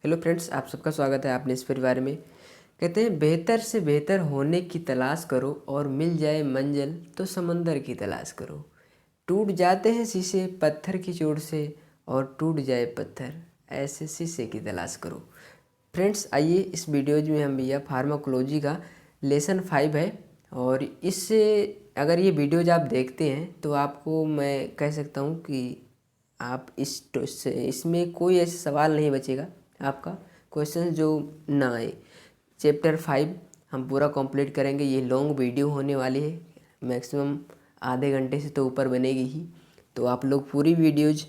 Hello friends, आप सबका स्वागत है आपने इस परिवार में। कहते हैं बेहतर से बेहतर होने की तलाश करो और मिल जाए मंजिल तो समंदर की तलाश करो। टूट जाते हैं शीशे पत्थर की चोट से और टूट जाए पत्थर ऐसे शीशे की तलाश करो। फ्रेंड्स, आइए इस वीडियोज में हम भैया फार्माकोलॉजी का लेसन 5 है और इससे अगर ये वीडियोज आप देखते हैं तो आपको मैं कह सकता हूँ कि आप इसमें कोई ऐसा सवाल नहीं बचेगा आपका क्वेश्चन जो ना आए। चैप्टर 5 हम पूरा कंप्लीट करेंगे। ये लॉन्ग वीडियो होने वाली है, मैक्सिमम आधे घंटे से तो ऊपर बनेगी ही। तो आप लोग पूरी वीडियोज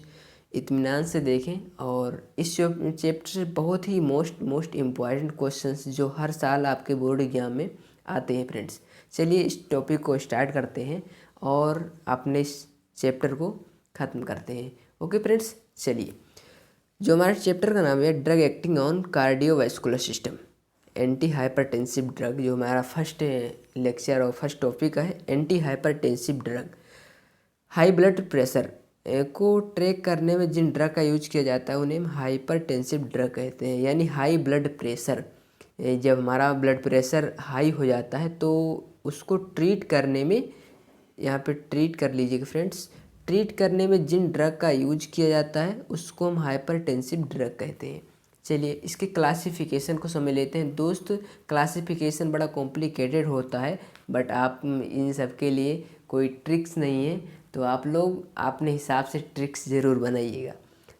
इत्मीनान से देखें और इस चैप्टर से बहुत ही मोस्ट इम्पॉर्टेंट क्वेश्चंस जो हर साल आपके बोर्ड एग्जाम में आते हैं। फ्रेंड्स, चलिए इस टॉपिक को स्टार्ट करते हैं और अपने इस चैप्टर को ख़त्म करते हैं। ओके फ्रेंड्स, चलिए जो हमारे चैप्टर का नाम है drug acting on cardiovascular system, anti hypertensive drug. जो हमारा फर्स्ट लेक्चर और फर्स्ट टॉपिक है anti hypertensive drug. High blood pressure को ट्रैक करने में जिन ड्रग का यूज किया जाता है उन्हें हम हाइपरटेंसिव ड्रग कहते हैं, यानी हाई ब्लड प्रेशर। जब हमारा ब्लड प्रेशर हाई हो जाता है तो उसको ट्रीट करने में, यहाँ पे ट्रीट कर लीजिएगा फ्रेंड्स, ट्रीट करने में जिन ड्रग का यूज किया जाता है उसको हम हाइपरटेंसिव ड्रग कहते हैं। चलिए इसके क्लासिफिकेशन को समझ लेते हैं। दोस्त, क्लासिफिकेशन बड़ा कॉम्प्लिकेटेड होता है बट आप इन सब के लिए कोई ट्रिक्स नहीं है, तो आप लोग अपने हिसाब से ट्रिक्स ज़रूर बनाइएगा।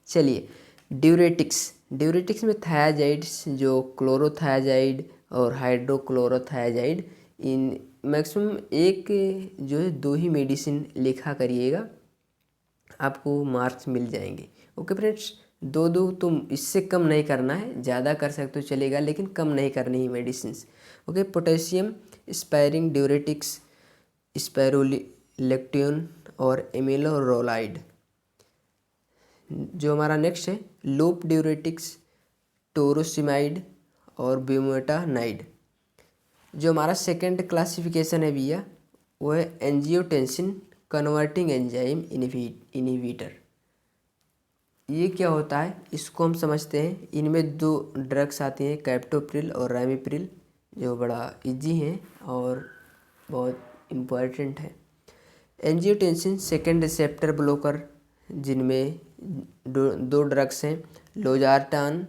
चलिए ड्यूरेटिक्स में थायाजाइड्स जो क्लोरोथायाजाइड और हाइड्रोक्लोरोथायाजाइड, इन मैक्सिमम एक जो है 2 ही मेडिसिन लिखा करिएगा, आपको मार्क्स मिल जाएंगे। ओके फ्रेंड्स, 2 तुम इससे कम नहीं करना है, ज़्यादा कर सकते हो चलेगा लेकिन कम नहीं करनी है मेडिसिन। ओके, पोटेशियम स्पायरिंग ड्यूरेटिक्स स्पायरोलेक्टिन और एमिलोरोलाइड। जो हमारा नेक्स्ट है लूप ड्यूरेटिक्स टोरोसिमाइड और ब्यूमेटानाइड। जो हमारा सेकेंड क्लासिफिकेशन है भैया वो है एंजियोटेंसिन कन्वर्टिंग एंजाइम इनहिबिटर। ये क्या होता है इसको हम समझते हैं। इनमें 2 ड्रग्स आती हैं, कैप्टोप्रिल और रामिप्रिल, जो बड़ा इजी हैं और बहुत इम्पोर्टेंट है। एंजियोटेंसिन सेकेंड रिसेप्टर ब्लॉकर, जिनमें 2 ड्रग्स हैं, लोजार्टान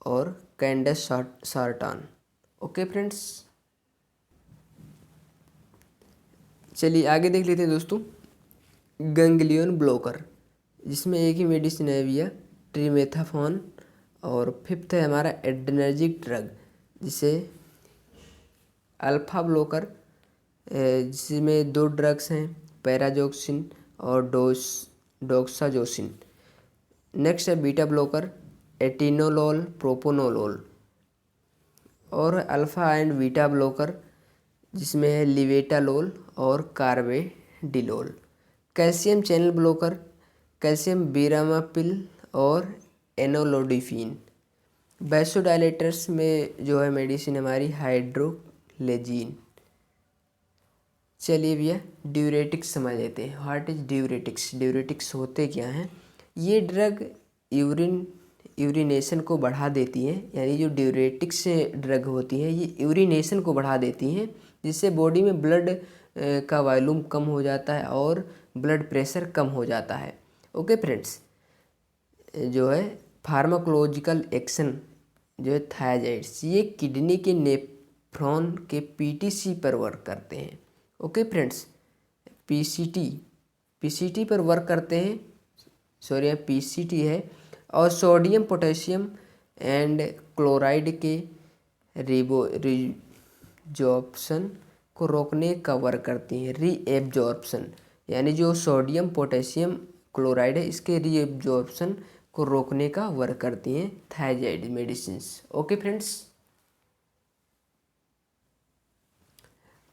और कैंडेसार्टान। ओके फ्रेंड्स, चलिए आगे देख लेते हैं दोस्तों। गैंग्लियन ब्लॉकर, जिसमें एक ही मेडिसिन है भैया ट्रिमेथाफॉन, और फिफ्थ है हमारा एड्रेनर्जिक ड्रग जिसे अल्फा ब्लॉकर, जिसमें 2 ड्रग्स हैं पैराजोक्सिन और डोक्साजोसिन। नेक्स्ट है बीटा ब्लॉकर एटिनोलोल प्रोपोनोलोल, और अल्फ़ा एंड बीटा ब्लॉकर जिसमें है लिवेटालोल और कार्बेडिलोल। कैल्शियम चैनल ब्लॉकर कैल्शियम बीरामापिल और एनोलोडिफिन। वैसोडाइलेटर्स में जो है मेडिसिन हमारी हाइड्रोलेजिन। चलिए भैया ड्यूरेटिक्स समझ लेते हैं। व्हाट इज ड्यूरेटिक्स होते क्या हैं। ये ड्रग यूरिनेशन को बढ़ा देती हैं, यानी जो ड्यूरेटिक्स ड्रग होती हैं ये यूरिनेशन को बढ़ा देती हैं, जिससे बॉडी में ब्लड का वॉल्यूम कम हो जाता है और ब्लड प्रेशर कम हो जाता है। ओके फ्रेंड्स, जो है फार्माकोलॉजिकल एक्शन जो है थायाजाइड्स, ये किडनी के नेफ्रॉन के पीटीसी पर वर्क करते हैं। ओके फ्रेंड्स, पीसीटी पर वर्क करते हैं, सॉरी पीसीटी है, और सोडियम पोटेशियम एंड क्लोराइड के रीएब्जॉर्प्शन को रोकने का वर्क करती हैं। रीएब्जॉर्प्शन यानी जो सोडियम पोटेशियम क्लोराइड है इसके रीएब्जॉर्प्शन को रोकने का वर्क करती हैं थायजाइड मेडिसिन्स। ओके फ्रेंड्स,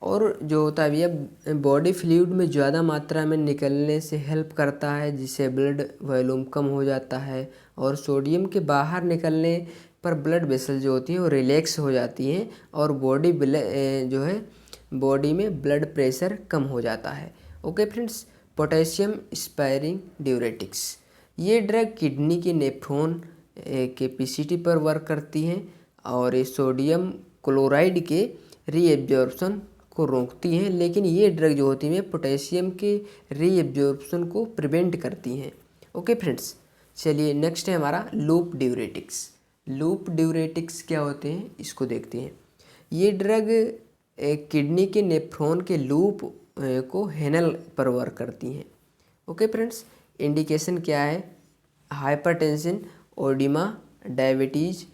और जो होता है भैया बॉडी फ्लूइड में ज़्यादा मात्रा में निकलने से हेल्प करता है, जिससे ब्लड वॉल्यूम कम हो जाता है, और सोडियम के बाहर निकलने पर ब्लड वेसल जो होती है वो रिलैक्स हो जाती हैं और जो है बॉडी में ब्लड प्रेशर कम हो जाता है। ओके फ्रेंड्स, पोटेशियम स्पायरिंग ड्यूरेटिक्स, ये ड्रग किडनी के नेफ्रॉन कैपेसिटी पर वर्क करती हैं और ये सोडियम क्लोराइड के रीएब्जॉर्प्शन को रोकती हैं, लेकिन ये ड्रग जो होती हैं पोटेशियम के रीएब्जॉर्प्शन को प्रिवेंट करती हैं। ओके फ्रेंड्स, चलिए नेक्स्ट है हमारा लूप ड्यूरेटिक्स। लूप ड्यूरेटिक्स क्या होते हैं इसको देखते हैं। ये ड्रग किडनी के नेफ्रॉन के लूप को हेनल पर वर्क करती हैं। ओके फ्रेंड्स, इंडिकेशन क्या है? हाइपरटेंशन, ओडिमा, डायबिटीज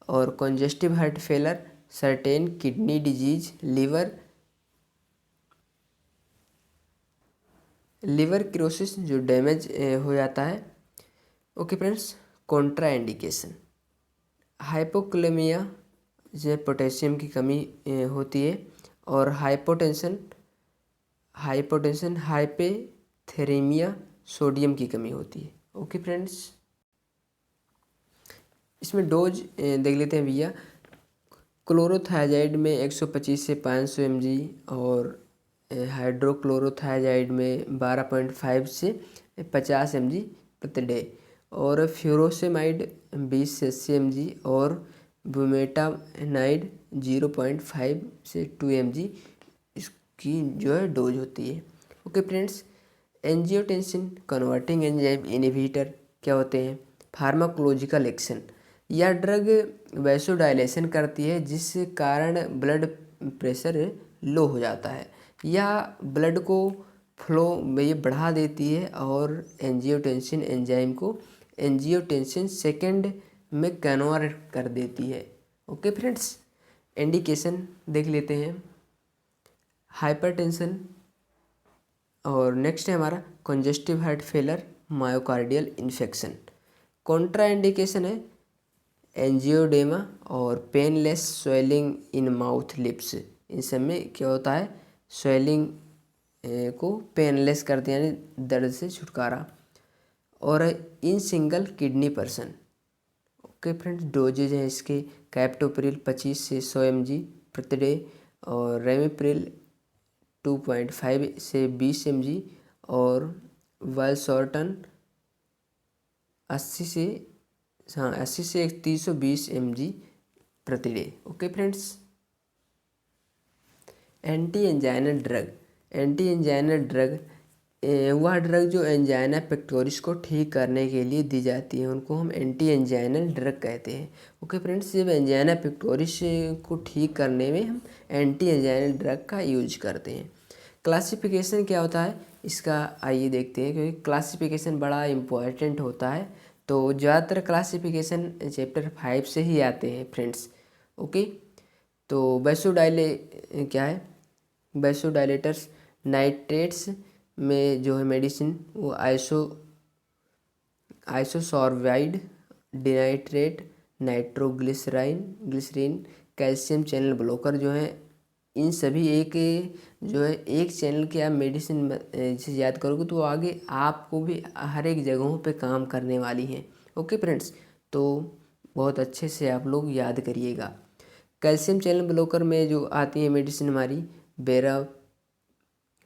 और congestive heart failure, certain kidney disease, liver cirrhosis जो डैमेज हो जाता है। Okay friends, contraindication hypokalaemia जो पोटेशियम की कमी होती है और हाइपोटेंशन हाइपेथेरेमिया सोडियम की कमी होती है। ओके फ्रेंड्स, इसमें डोज देख लेते हैं भैया। क्लोरोथायजाइड में 125 से 500 mg और हाइड्रोक्लोरोथायजाइड में 12.5 से 50 mg प्रति डे और फ्यूरोसेमाइड 20 से 80 mg और बुमेटानाइड 0.5 से 2 mg इसकी जो है डोज होती है। Okay friends, angiotensin converting enzyme inhibitor क्या होते हैं? फार्माकोलॉजिकल एक्शन, यह ड्रग वैसोडाइलेशन करती है जिस कारण ब्लड प्रेशर लो हो जाता है। यह ब्लड को फ्लो में ये बढ़ा देती है और एंजियोटेंसिन एंजाइम को एंजियोटेंसिन सेकेंड में कन्वर्ट कर देती है। ओके फ्रेंड्स, इंडिकेशन देख लेते हैं। हाइपरटेंशन और नेक्स्ट है हमारा congestive heart failure, myocardial infection. Contraindication है एंजियोडेमा और painless swelling in mouth lips. इन सब में क्या होता है? स्वेलिंग को पेनलेस करते हैं, यानी दर्द से छुटकारा। और in single kidney person. Okay friends, dosages हैं इसके कैप्टोप्रिल 25 से 100 mg प्रति डे और रेमिप्रिल 2.5 से 20 mg और वालसॉर्टन 80 से 320 mg प्रति day. Okay friends, anti anginal drug. Anti anginal drug वह ड्रग जो एंजाइना पेक्टोरिस को ठीक करने के लिए दी जाती है, उनको हम एंटी एंजाइनल ड्रग कहते हैं। ओके फ्रेंड्स, जब एंजाइना पेक्टोरिस को ठीक करने में हम एंटी एंजाइनल ड्रग का यूज करते हैं। क्लासिफिकेशन क्या होता है इसका, आइए देखते हैं, क्योंकि क्लासिफिकेशन बड़ा इम्पोर्टेंट होता है। तो ज़्यादातर क्लासिफिकेशन चैप्टर 5 से ही आते हैं फ्रेंड्स। ओके, तो क्या है? वैसोडाइलेटर्स, नाइट्रेट्स में जो है मेडिसिन वो isosorbide, dinitrate, glycerine, calcium channel blocker जो है, इन सभी एक चैनल के आप मेडिसिन से याद करोगे तो आगे आपको भी हर एक जगहों पे काम करने वाली हैं। ओके फ्रेंड्स, तो बहुत अच्छे से आप लोग याद करिएगा। कैल्शियम चैनल ब्लॉकर में जो आती है मेडिसिन हमारी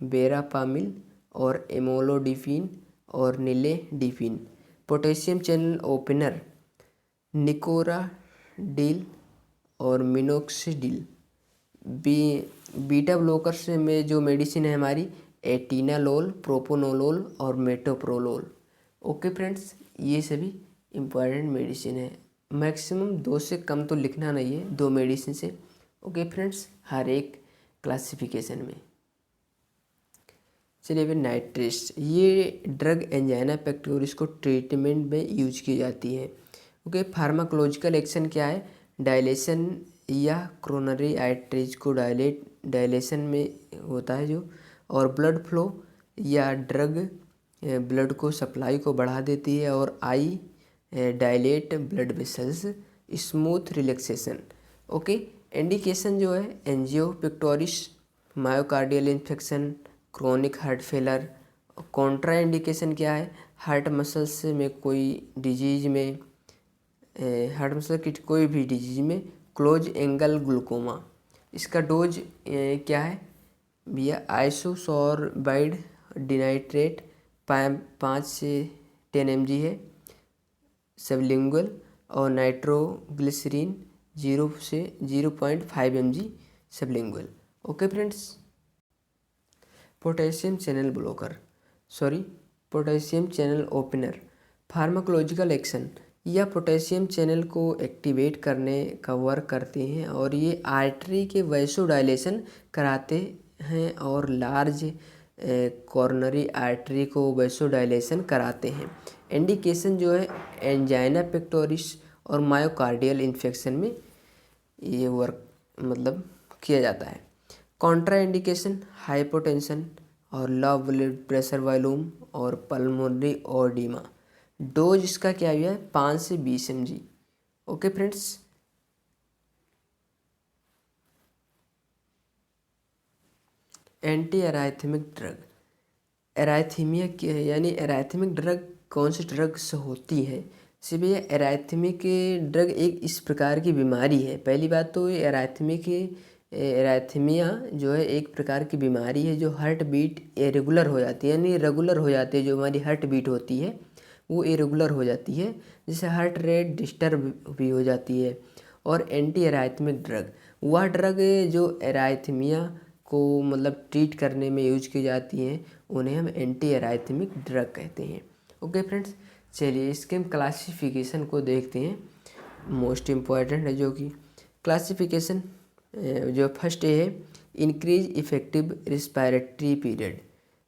बेरापामिल और एमोलोडिफिन और निलेडिफिन। पोटेशियम चैनल ओपनर निकोराडिल और मिनोक्सिडिल। बीटा ब्लॉकर्स में जो मेडिसिन है हमारी एटिनालोल, प्रोपोनोलोल और मेटोप्रोलोल। ओके फ्रेंड्स, ये सभी इम्पॉर्टेंट मेडिसिन है। मैक्सिमम 2 से कम तो लिखना नहीं है, 2 मेडिसिन से। ओके फ्रेंड्स, हर एक क्लासिफिकेशन में। चलिए फिर नाइट्रेट्स, ये ड्रग एंजाइना पेक्टोरिस को ट्रीटमेंट में यूज की जाती है। ओके, फार्माकोलॉजिकल एक्शन क्या है? डायलेशन या क्रोनरी आर्टरीज को डायलेशन में होता है जो, और ब्लड फ्लो या ड्रग ब्लड को सप्लाई को बढ़ा देती है और dilate blood vessels, smooth relaxation. Okay, indication जो है angina pectoris, myocardial infection, chronic heart failure. Contraindication क्या है? हार्ट मसल्स में कोई डिजीज में, हार्ट मसल की कोई भी डिजीज में, क्लोज एंगल ग्लूकोमा। इसका डोज क्या है भैया? आइसोसॉर्बाइड डिनाइट्रेट 5 से 10 mg है सबलिंगुअल और नाइट्रोग्लिसरीन 0 से 0.5 mg sublingual. Okay friends. Potassium channel blocker potassium channel opener pharmacological action, यह पोटेशियम चैनल को एक्टिवेट करने का वर्क करते हैं और ये आर्टरी के वैसोडाइलेशन कराते हैं और लार्ज कॉर्नरी आर्टरी को वैसोडाइलेशन कराते हैं। इंडिकेशन जो है एंजाइना पेक्टोरिस और मायोकार्डियल इन्फेक्शन में ये वर्क मतलब किया जाता है। कॉन्ट्रा इंडिकेशन हाइपोटेंशन और लो ब्लड प्रेशर वॉल्यूम और पल्मोनरी ओडिमा। डोज इसका क्या हुआ है 5 से 20 mg। Okay friends. Antiarrhythmic drug, arrhythmia क्या है, यानी एराइथमिक ड्रग कौन सी ड्रग्स होती है। सिर्फ ये एराइथमिक ड्रग एक इस प्रकार की बीमारी है। पहली बात तो ये एराइथमिया जो है एक प्रकार की बीमारी है जो हार्ट बीट इरेगुलर हो जाती है, यानी रेगुलर हो जाती है। जो हमारी हार्ट बीट होती है वो इरेगुलर हो जाती है, जिससे हार्ट रेट डिस्टर्ब भी हो जाती है। और एंटी एराइथमिक ड्रग वह ड्रग जो एराइथमिया को मतलब ट्रीट करने में यूज की जाती हैं, उन्हें हम एंटी एराइथमिक ड्रग कहते हैं। ओके फ्रेंड्स, चलिए इसके हम क्लासिफिकेशन को देखते हैं। मोस्ट इम्पॉर्टेंट है जो कि क्लासिफिकेशन जो फर्स्ट है इंक्रीज इफेक्टिव रिस्पायरेटरी पीरियड,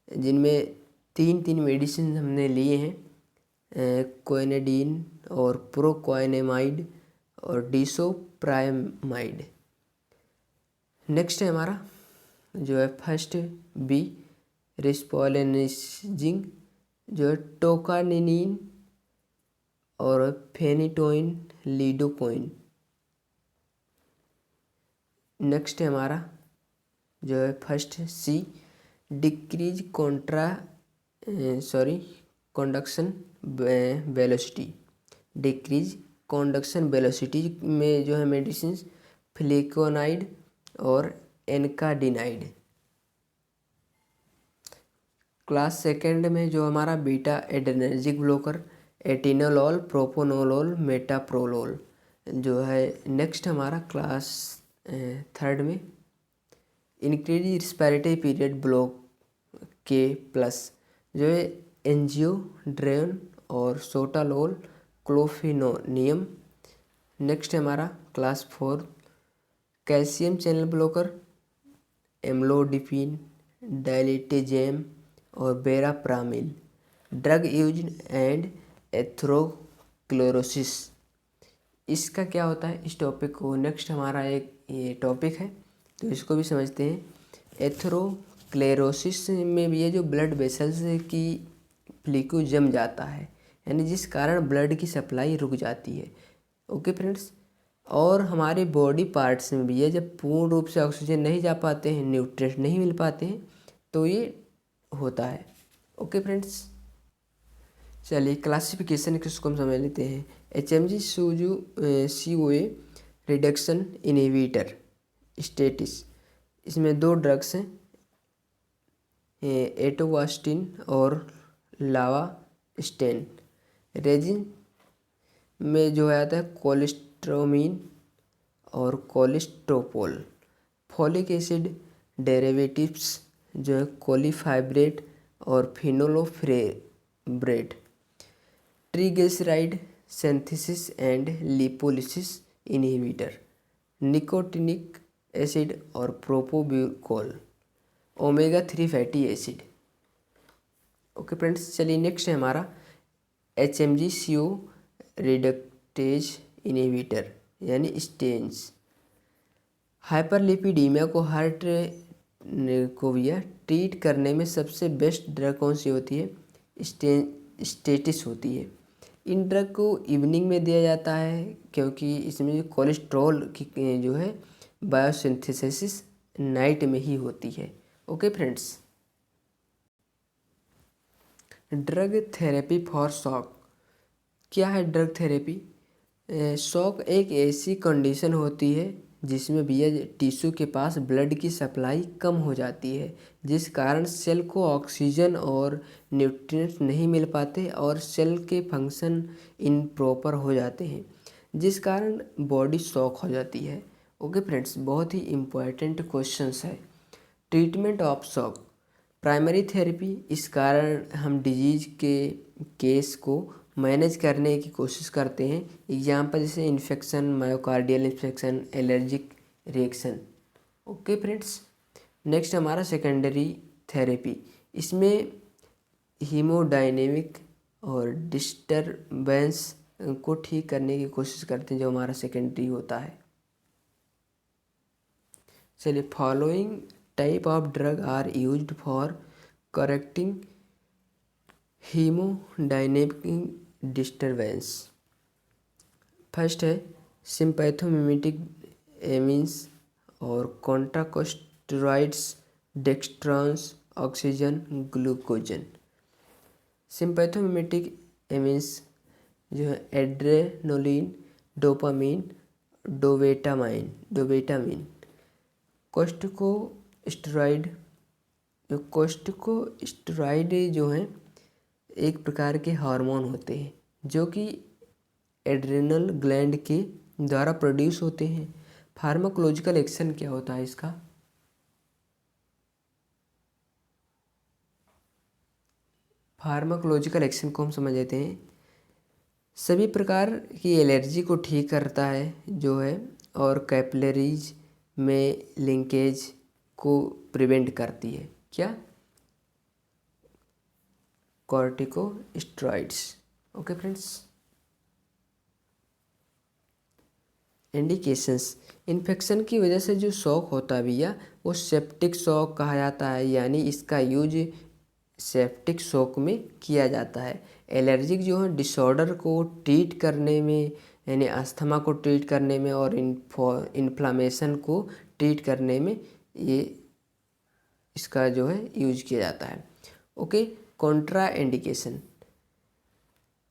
जिनमें तीन मेडिसिन हमने लिए हैं, क्विनेडिन और प्रोक्विनेमाइड और डिसोप्रामाइड। नेक्स्ट है हमारा जो है फर्स्ट बी रिस्पोलेनिजिंग जो है टोकानिनिन और फेनिटोइन लिडोकोइन। नेक्स्ट है हमारा जो है first C decrease conduction velocity. Decrease conduction velocity में जो है मेडिसिन फ्लेकोनाइड और एनकाडिनाइड। क्लास सेकेंड में जो हमारा beta adrenergic blocker atenolol propranolol metoprolol जो है। नेक्स्ट हमारा क्लास थर्ड में इंक्रीज रिस्पायरेटरी पीरियड ब्लॉक के प्लस जो है एंजियोड्रेन और सोटालोल क्लोफिनोनियम। नेक्स्ट है हमारा class fourth calcium channel blocker amlodipine diltiazem और verapamil. Drug use and atherosclerosis, इसका क्या होता है इस टॉपिक को। नेक्स्ट हमारा एक ये टॉपिक है तो इसको भी समझते हैं। एथेरोस्क्लेरोसिस में भी ये जो ब्लड वेसल्स की फ्लिक्यू जम जाता है, यानी जिस कारण ब्लड की सप्लाई रुक जाती है। Okay friends. और हमारे बॉडी पार्ट्स में भी ये जब पूर्ण रूप से ऑक्सीजन नहीं जा पाते हैं, न्यूट्रिएंट नहीं मिल पाते हैं, तो ये होता है। ओके फ्रेंड्स, चलिए क्लासिफिकेशन किसको हम समझ लेते हैं। HMG CoA reduction inhibitor stasis, इसमें 2 ड्रग्स हैं एटोवास्टिन और लावास्टेन। रेजिन में जो आता है कोलेस्ट्रोमीन और कोलेस्टोपोल। फॉलिक एसिड डेरिवेटिव्स जो है कोलिफाइब्रेट और fenofibrate. Triglyceride synthesis and lipolysis inhibitor nicotinic acid और probucol. Omega 3 fatty acid. Okay friends, चलिए नेक्स्ट है हमारा HMG CO रिडक्टेज इनहिबिटर यानी स्टेन्स। हाइपरलिपिडीमिया को हार्ट को भी ट्रीट करने में सबसे बेस्ट ड्रग कौन सी होती है, स्टेटिस होती है। इन ड्रग को इवनिंग में दिया जाता है क्योंकि इसमें कोलेस्ट्रॉल की जो है बायोसिंथेसिस नाइट में ही होती है। Okay friends. Drug therapy for shock, क्या है ड्रग थेरेपी। शॉक एक ऐसी कंडीशन होती है जिसमें भी टिश्यू के पास ब्लड की सप्लाई कम हो जाती है, जिस कारण सेल को ऑक्सीजन और न्यूट्रिएंट्स नहीं मिल पाते और सेल के फंक्शन इनप्रॉपर हो जाते हैं। जिस कारण बॉडी शॉक हो जाती है। ओके फ्रेंड्स, बहुत ही इम्पोर्टेंट क्वेश्चंस है। Treatment of shock, primary therapy, इस कारण हम डिजीज के केस को मैनेज करने की कोशिश करते हैं। एग्जाम्पल जैसे infection, myocardial infection, allergic reaction. Okay friends, next हमारा सेकेंडरी थेरेपी, इसमें हीमोडायनेमिक और डिस्टरबेंस को ठीक करने की कोशिश करते हैं, जो हमारा सेकेंडरी होता है। चलिए, following type of drug are used for correcting haemodynamic disturbance. First है सिम्पैथोमिमेटिक एमीन्स और corticosteroids, dextrans, oxygen, glucagon. Sympathomimetic amines जो है एड्रेनोलिन, डोपामीन, डोवेटामीन। कोस्टिकोस्टेरॉइड जो हैं एक प्रकार के हार्मोन होते हैं जो कि एड्रेनल ग्लैंड के द्वारा प्रोड्यूस होते हैं। फार्माकोलॉजिकल एक्शन क्या होता है इसका? फार्माकोलॉजिकल एक्शन को हम समझ लेते हैं। सभी प्रकार की एलर्जी को ठीक करता है जो है, और कैपिलरीज में लिंकेज को प्रिवेंट करती है। क्या? Corticosteroids. Okay friends, indications, infection की वजह से जो शॉक होता है भैया, वो सेप्टिक शॉक कहा जाता है, यानी इसका यूज सेप्टिक शॉक में किया जाता है। एलर्जिक जो है डिसऑर्डर को ट्रीट करने में, यानी अस्थमा को ट्रीट करने में और इन्फ्लामेशन को ट्रीट करने में ये इसका जो है यूज किया जाता है। Okay, contraindication,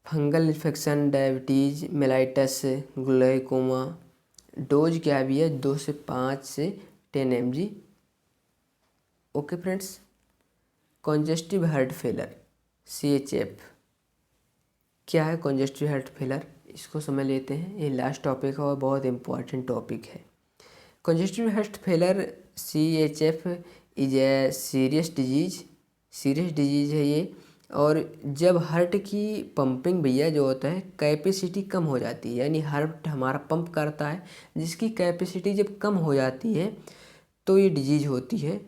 fungal infection, diabetes, mellitus, glaucoma. Dose क्या भी है? 2 से 5 से 10 mg। Okay friends, congestive heart failure, CHF। क्या है कॉन्जेस्टिव हार्ट फेलर? इसको समझ लेते हैं, ये लास्ट टॉपिक है और बहुत इंपॉर्टेंट टॉपिक है। Congestive heart failure CHF is a serious disease है ये। और जब हार्ट की पंपिंग भैया जो होता है कैपेसिटी कम हो जाती है, यानी हार्ट हमारा पंप करता है, जिसकी कैपेसिटी जब कम हो जाती है तो ये डिजीज होती है।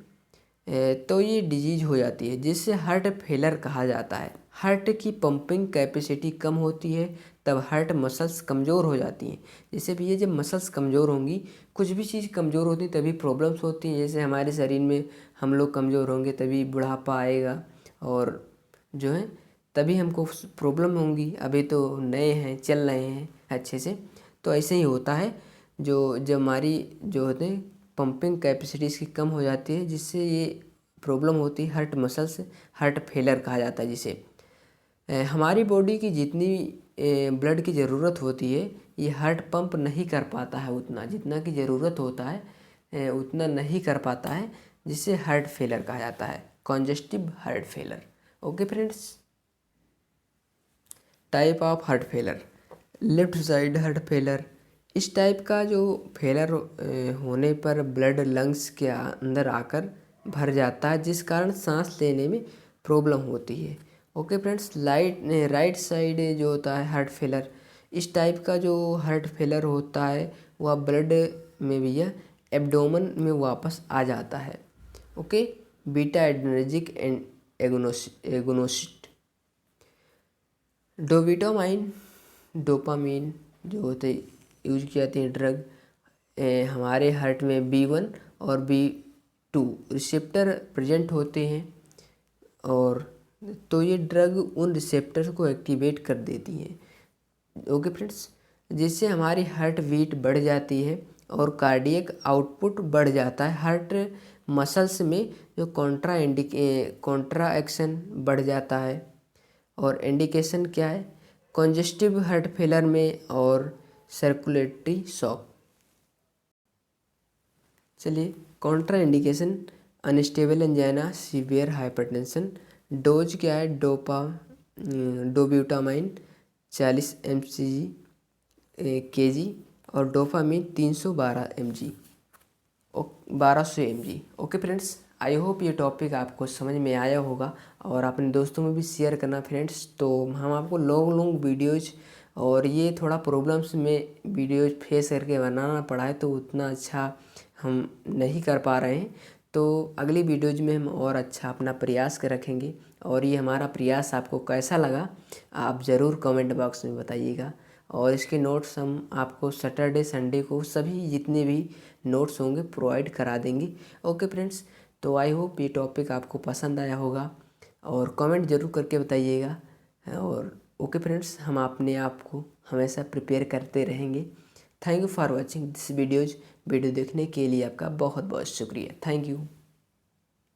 जिससे हार्ट फेलर कहा जाता है। हार्ट की पंपिंग कैपेसिटी कम होती है, तब हार्ट मसल्स कमज़ोर हो जाती हैं। जैसे भी ये जब मसल्स कमज़ोर होंगी, कुछ भी चीज़ कमज़ोर होती है तभी प्रॉब्लम्स होती हैं। जैसे हमारे शरीर में हम लोग कमज़ोर होंगे तभी बुढ़ापा आएगा, और जो है तभी हमको प्रॉब्लम होंगी। अभी तो नए हैं, चल रहे हैं अच्छे से, तो ऐसे ही होता है। जब हमारी जो होते हैं पंपिंग कैपेसिटी इसकी कम हो जाती है, जिससे ये प्रॉब्लम होती है हार्ट मसल्स, हार्ट फेलर कहा जाता है जिसे। हमारी बॉडी की जितनी ब्लड की ज़रूरत होती है, ये हार्ट पंप नहीं कर पाता है उतना, जितना की ज़रूरत होता है उतना नहीं कर पाता है, जिसे हार्ट फेलर कहा जाता है, congestive heart failure. Okay friends, type of heart failure, left side heart failure. इस टाइप का जो फेलर होने पर ब्लड लंग्स के अंदर आकर भर जाता है, जिस कारण सांस लेने में प्रॉब्लम होती है। ओके फ्रेंड्स, राइट साइड जो होता है हार्ट फेलर, इस टाइप का जो हार्ट फेलर होता है वह ब्लड में भैया एब्डोमेन में वापस आ जाता है। Okay, beta adrenergic and agonists. Dobutamine, dopamine जो होते यूज किए जाते हैं ड्रग, हमारे हार्ट में B1 और B2 रिसेप्टर प्रेजेंट होते हैं, और तो ये ड्रग उन रिसेप्टर को एक्टिवेट कर देती हैं। ओके फ्रेंड्स, जिससे हमारी हार्ट बीट बढ़ जाती है और कार्डियक आउटपुट बढ़ जाता है। हार्ट मसल्स में जो कॉन्ट्रा एक्शन बढ़ जाता है। और इंडिकेशन क्या है? कॉन्जेस्टिव हार्ट फेलर में और सर्कुलेटरी शॉक। चलिए, Contra indication, unstable angina, severe hypertension. Dose क्या है? डोब्यूटामाइन 40 mg kg और dopamine 312 mg 1200 mg। Okay friends, I hope ये टॉपिक आपको समझ में आया होगा और अपने दोस्तों में भी शेयर करना फ्रेंड्स। तो हम आपको लॉन्ग लॉन्ग वीडियोज़ और ये थोड़ा प्रॉब्लम्स में वीडियोज़ फेस करके बनाना पड़ा है, तो उतना अच्छा हम नहीं कर पा रहे हैं। तो अगली वीडियोज़ में हम और अच्छा अपना प्रयास कर रखेंगे। और ये हमारा प्रयास आपको कैसा लगा आप ज़रूर कमेंट बॉक्स में बताइएगा। और इसके नोट्स हम आपको सैटरडे संडे को सभी जितने भी नोट्स होंगे प्रोवाइड करा देंगे। ओके फ्रेंड्स, तो आई होप ये टॉपिक आपको पसंद आया होगा और कमेंट ज़रूर करके बताइएगा। और ओके फ्रेंड्स, हम अपने आप को हमेशा प्रिपेयर करते रहेंगे। Thank you for watching this video देखने के लिए आपका बहुत बहुत शुक्रिया। Thank you.